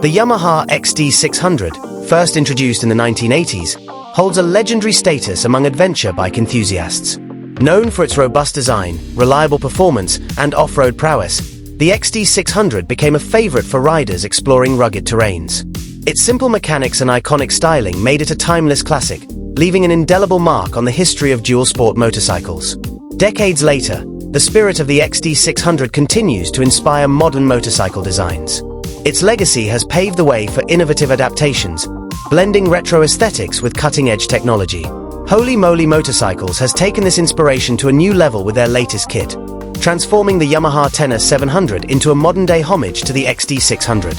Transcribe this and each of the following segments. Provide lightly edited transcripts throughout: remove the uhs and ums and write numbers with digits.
The Yamaha XT 600, first introduced in the 1980s, holds a legendary status among adventure bike enthusiasts. Known for its robust design, reliable performance, and off-road prowess, the XT 600 became a favorite for riders exploring rugged terrains. Its simple mechanics and iconic styling made it a timeless classic, leaving an indelible mark on the history of dual-sport motorcycles. Decades later, the spirit of the XT 600 continues to inspire modern motorcycle designs. Its legacy has paved the way for innovative adaptations, blending retro aesthetics with cutting-edge technology. Holy Moly Motorcycles has taken this inspiration to a new level with their latest kit, transforming the Yamaha Tenor 700 into a modern-day homage to the XT 600.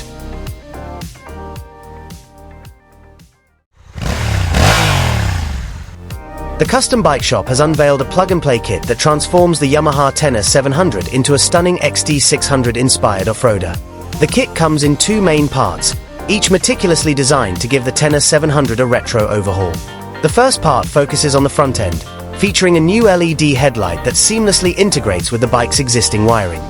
The Custom Bike Shop has unveiled a plug-and-play kit that transforms the Yamaha Tenor 700 into a stunning XT 600-inspired off-roader. The kit comes in two main parts, each meticulously designed to give the Tenor 700 a retro overhaul. The first part focuses on the front end, featuring a new LED headlight that seamlessly integrates with the bike's existing wiring.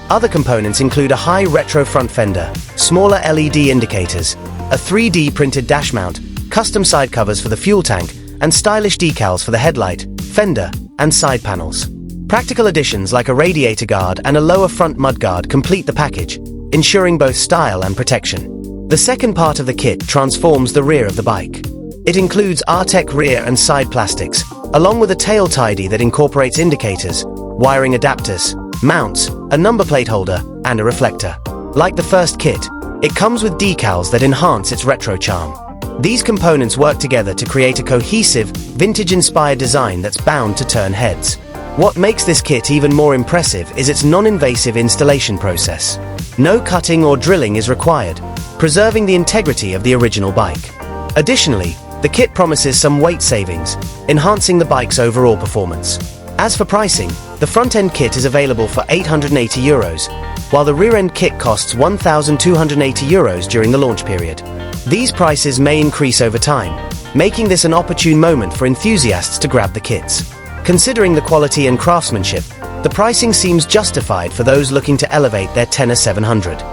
Other components include a high retro front fender, smaller LED indicators, a 3D printed dash mount, custom side covers for the fuel tank, and stylish decals for the headlight, fender, and side panels. Practical additions like a radiator guard and a lower front mudguard complete the package, ensuring both style and protection. The second part of the kit transforms the rear of the bike. It includes RTech rear and side plastics, along with a tail tidy that incorporates indicators, wiring adapters, mounts, a number plate holder, and a reflector. Like the first kit, it comes with decals that enhance its retro charm. These components work together to create a cohesive, vintage-inspired design that's bound to turn heads. What makes this kit even more impressive is its non-invasive installation process. No cutting or drilling is required, preserving the integrity of the original bike. Additionally, the kit promises some weight savings, enhancing the bike's overall performance. As for pricing, the front-end kit is available for €880, while the rear-end kit costs €1,280 during the launch period. These prices may increase over time, making this an opportune moment for enthusiasts to grab the kits. Considering the quality and craftsmanship, the pricing seems justified for those looking to elevate their Tenor 700.